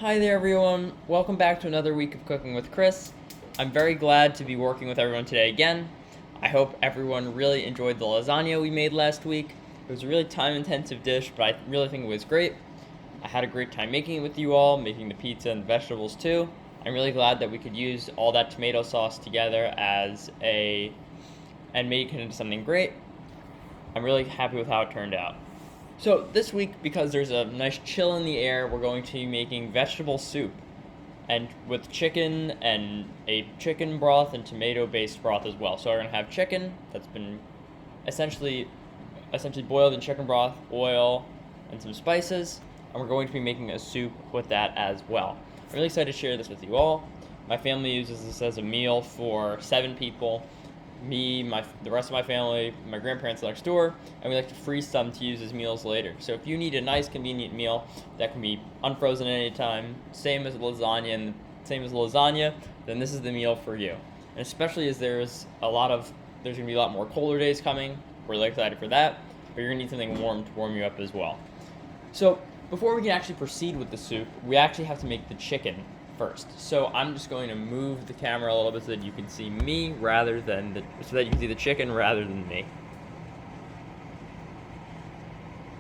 Hi there, everyone. Welcome back to another week of Cooking with Chris. I'm very glad to be working with everyone today again. I hope everyone really enjoyed the lasagna we made last week. It was a really time-intensive dish, but I really think it was great. I had a great time making it with you all, making the pizza and the vegetables too. I'm really glad that we could use all that tomato sauce together and make it into something great. I'm really happy with how it turned out. So this week, because there's a nice chill in the air, we're going to be making vegetable soup, and with chicken and a chicken broth and tomato-based broth as well. So we're gonna have chicken that's been essentially boiled in chicken broth, oil, and some spices, and we're going to be making a soup with that as well. I'm really excited to share this with you all. My family uses this as a meal for 7 people. Me, the rest of my family, my grandparents next door, and we like to freeze some to use as meals later. So if you need a nice, convenient meal that can be unfrozen at any time, same as lasagna, then this is the meal for you. And especially as there's gonna be a lot more colder days coming. We're really excited for that, but you're gonna need something warm to warm you up as well. So before we can actually proceed with the soup, we actually have to make the chicken first. So I'm just going to move the camera a little bit so that you can see me so that you can see the chicken rather than me.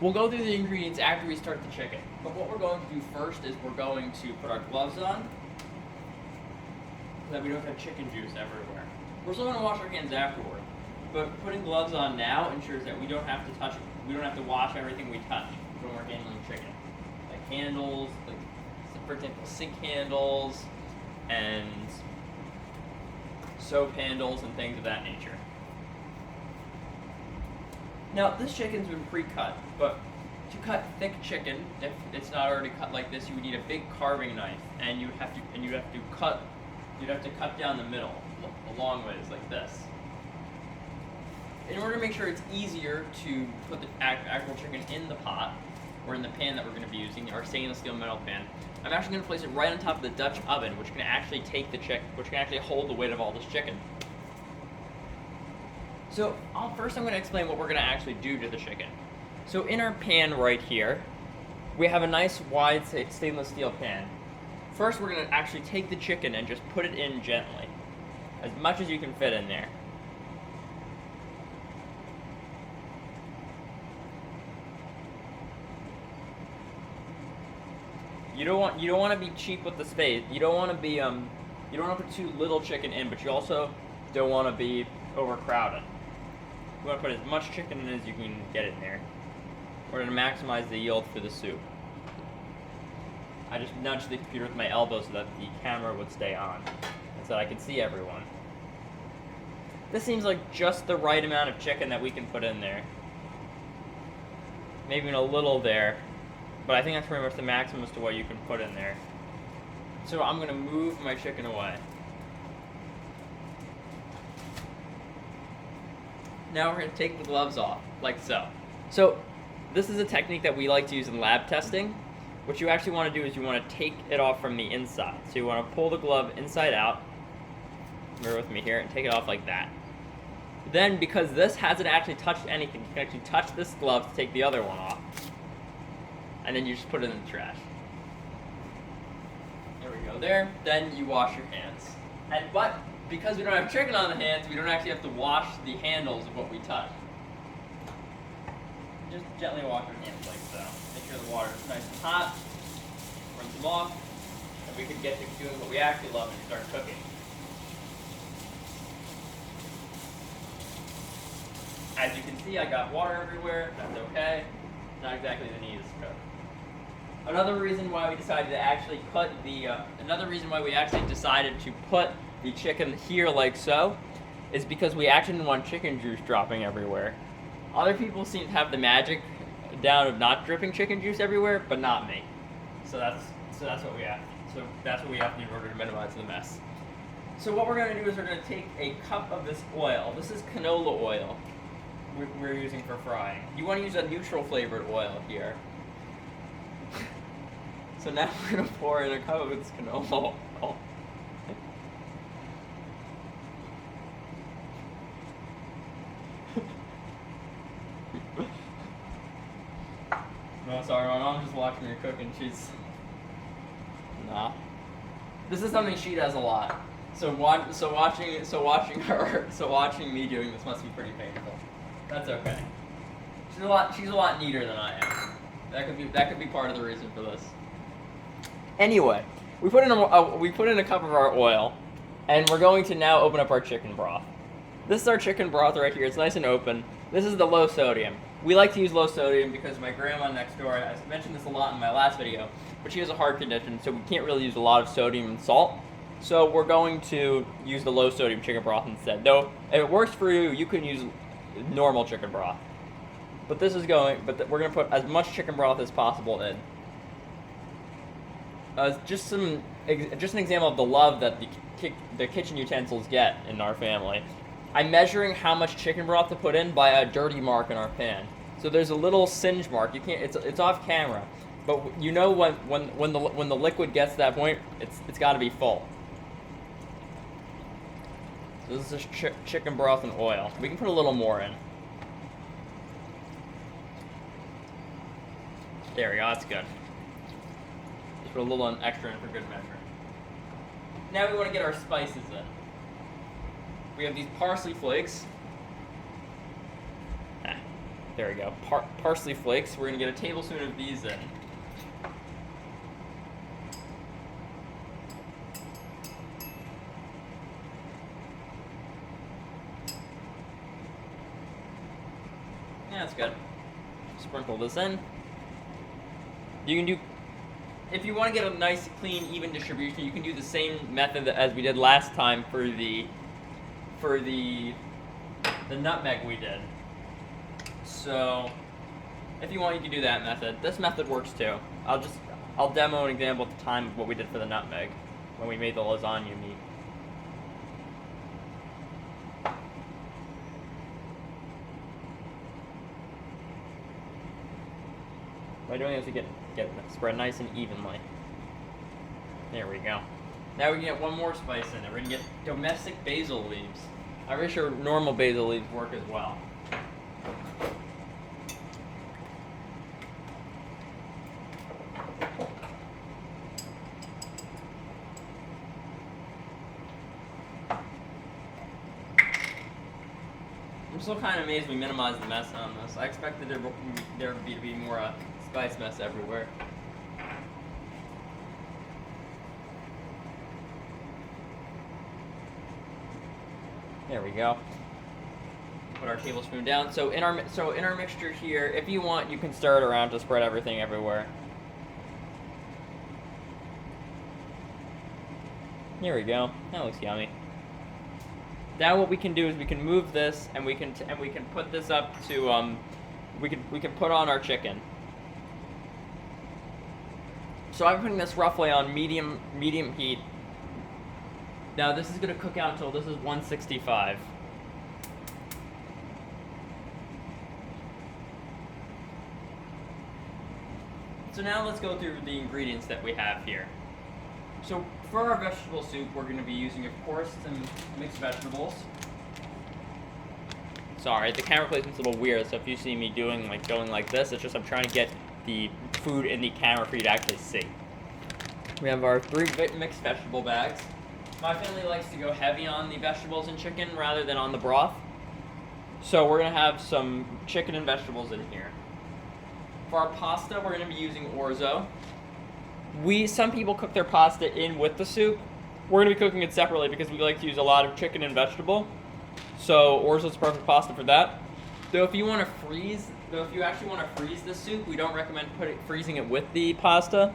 We'll go through the ingredients after we start the chicken. But what we're going to do first is we're going to put our gloves on so that we don't have chicken juice everywhere. We're still going to wash our hands afterward, but putting gloves on now ensures that we don't have to wash everything we touch when we're handling chicken. Like handles, for example, sink handles and soap handles and things of that nature. Now, this chicken's been pre-cut, but to cut thick chicken, if it's not already cut like this, you would need a big carving knife, and you'd have to cut down the middle a long ways like this. In order to make sure it's easier to put the actual chicken in the pot, or in the pan that we're going to be using, our stainless steel metal pan, I'm actually going to place it right on top of the Dutch oven, which can actually hold the weight of all this chicken. So first I'm going to explain what we're going to actually do to the chicken. So in our pan right here, we have a nice wide stainless steel pan. First we're going to actually take the chicken and just put it in gently, as much as you can fit in there. You don't want to be cheap with the space. You don't want to put too little chicken in, but you also don't want to be overcrowded. You want to put as much chicken in as you can get in there. We're going to maximize the yield for the soup. I just nudged the computer with my elbow so that the camera would stay on, and so that I could see everyone. This seems like just the right amount of chicken that we can put in there. Maybe even a little there. But I think that's pretty much the maximum as to what you can put in there. So I'm going to move my chicken away. Now we're going to take the gloves off, like so. So this is a technique that we like to use in lab testing. What you actually want to do is you want to take it off from the inside. So you want to pull the glove inside out, bear with me here, and take it off like that. Then, because this hasn't actually touched anything, you can actually touch this glove to take the other one off. And then you just put it in the trash. There we go there. Then you wash your hands. But because we don't have chicken on the hands, we don't actually have to wash the handles of what we touch. Just gently wash your hands like so. Make sure the water is nice and hot. Rinse them off. And we can get to doing what we actually love and start cooking. As you can see, I got water everywhere. That's okay. Not exactly the neatest cook. Another reason why we decided to put the chicken here like so is because we actually didn't want chicken juice dropping everywhere. Other people seem to have the magic down of not dripping chicken juice everywhere, but not me. So that's what we have. So that's what we have to do in order to minimize the mess. So what we're going to do is we're going to take a cup of this oil. This is canola oil we're using for frying. You want to use a neutral flavored oil here. So now we're going to pour in a cup of this canola oil. No, sorry, my mom's just watching me cook and she's This is something she does a lot. So watching me doing this must be pretty painful. That's okay. She's a lot neater than I am. That could be part of the reason for this. Anyway, we put in a cup of our oil, and we're going to now open up our chicken broth. This is our chicken broth right here. It's nice and open. This is the low sodium. We like to use low sodium because my grandma next door, I mentioned this a lot in my last video, but she has a heart condition, so we can't really use a lot of sodium and salt. So we're going to use the low sodium chicken broth instead. Though, if it works for you, you can use normal chicken broth. But we're going to put as much chicken broth as possible in. Just an example of the love that the kitchen utensils get in our family. I'm measuring how much chicken broth to put in by a dirty mark in our pan. So there's a little singe mark. You can't. It's off camera, but you know when the liquid gets to that point, it's got to be full. So this is just chicken broth and oil. We can put a little more in. There we go. That's good. Just put a little extra in for good measure. Now we want to get our spices in. We have these parsley flakes. There we go. Parsley flakes. We're going to get a tablespoon of these in. Yeah, that's good. Sprinkle this in. You can do, if you want to get a nice, clean, even distribution, you can do the same method as we did last time for the nutmeg we did. So, if you want, you can do that method. This method works too. I'll demo an example at the time of what we did for the nutmeg when we made the lasagna meat. By doing this, we get it spread nice and evenly. There we go. Now we can get one more spice in there. We're going to get domestic basil leaves. I'm pretty sure normal basil leaves work as well. I'm still kind of amazed we minimized the mess on this. I expected there to be more spice mess everywhere. There we go. Put our tablespoon down. So in our mixture here, if you want, you can stir it around to spread everything everywhere. Here we go. That looks yummy. Now what we can do is we can move this and we can put this up to we can put on our chicken. So I'm putting this roughly on medium heat. Now this is going to cook out until this is 165. So now let's go through the ingredients that we have here. So for our vegetable soup, we're going to be using, of course, some mixed vegetables. Sorry, the camera placement's a little weird, so if you see me going like this, it's just I'm trying to get the food in the camera for you to actually see. We have our 3 mixed vegetable bags. My family likes to go heavy on the vegetables and chicken rather than on the broth. So we're going to have some chicken and vegetables in here. For our pasta, we're going to be using orzo. Some people cook their pasta in with the soup. We're going to be cooking it separately because we like to use a lot of chicken and vegetable. So orzo's perfect pasta for that. Though if you actually want to freeze the soup, we don't recommend freezing it with the pasta.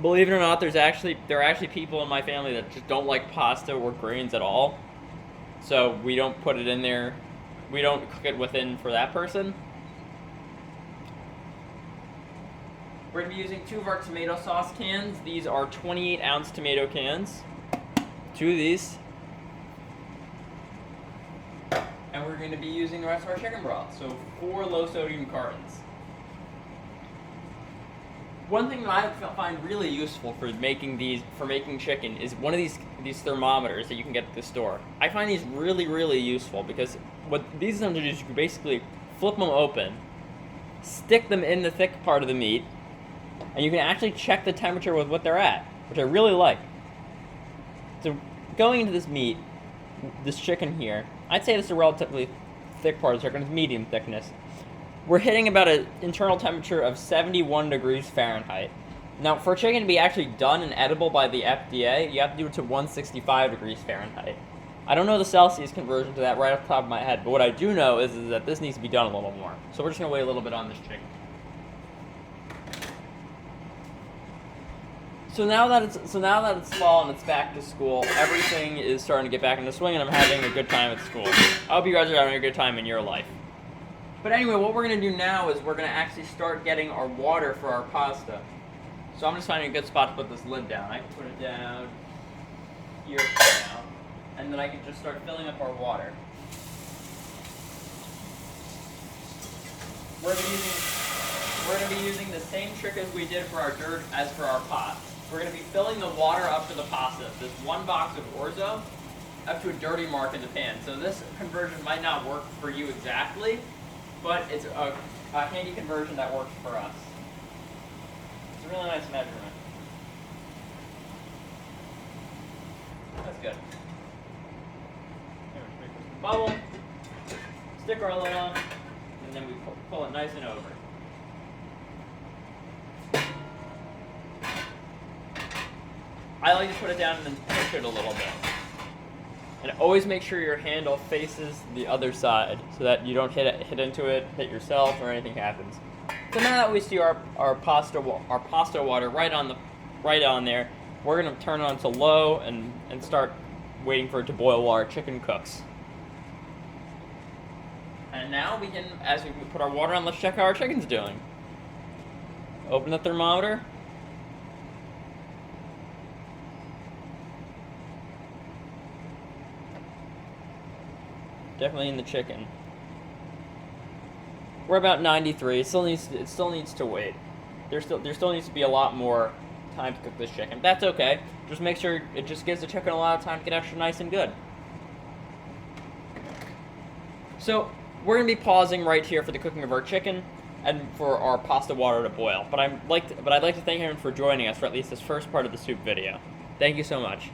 Believe it or not, there are actually people in my family that just don't like pasta or grains at all. So we don't put it in there. We don't cook it within for that person. We're going to be using 2 of our tomato sauce cans. These are 28-ounce tomato cans. 2 of these. And we're going to be using the rest of our chicken broth. So 4 low-sodium cartons. One thing that I find really useful for making chicken is one of these thermometers that you can get at the store. I find these really, really useful because what these do is you can basically flip them open, stick them in the thick part of the meat, and you can actually check the temperature with what they're at. which I really like. So going into this meat, this chicken here, I'd say this is a relatively thick part of the chicken. It's medium thickness. We're hitting about an internal temperature of 71 degrees Fahrenheit. Now, for chicken to be actually done and edible by the FDA, you have to do it to 165 degrees Fahrenheit. I don't know the Celsius conversion to that right off the top of my head, but what I do know is that this needs to be done a little more. So we're just going to wait a little bit on this chicken. So now that it's fall and it's back to school, everything is starting to get back into swing, and I'm having a good time at school. I hope you guys are having a good time in your life. But anyway, what we're going to do now is we're going to actually start getting our water for our pasta. So I'm just finding a good spot to put this lid down. I can put it down here for now, and then I can just start filling up our water. We're going to be using the same trick as we did for our dirt as for our pot. We're going to be filling the water up to the pasta. This one box of orzo up to a dirty mark in the pan. So this conversion might not work for you exactly, but it's a handy conversion that works for us. It's a really nice measurement. That's good. Here, make this bubble, stick our lid on, and then we pull it nice and over. I like to put it down and then pinch it a little bit. And always make sure your handle faces the other side so that you don't hit into it, hit yourself, or anything happens. So now that we see our pasta water right on there, we're gonna turn it on to low and start waiting for it to boil while our chicken cooks. And now we can, as we put our water on, let's check how our chicken's doing. Open the thermometer. Definitely in the chicken. We're about 93. It still needs to wait. There still needs to be a lot more time to cook this chicken. That's okay. Just make sure it just gives the chicken a lot of time to get extra nice and good. So we're gonna be pausing right here for the cooking of our chicken and for our pasta water to boil. But I'd like to thank him for joining us for at least this first part of the soup video. Thank you so much.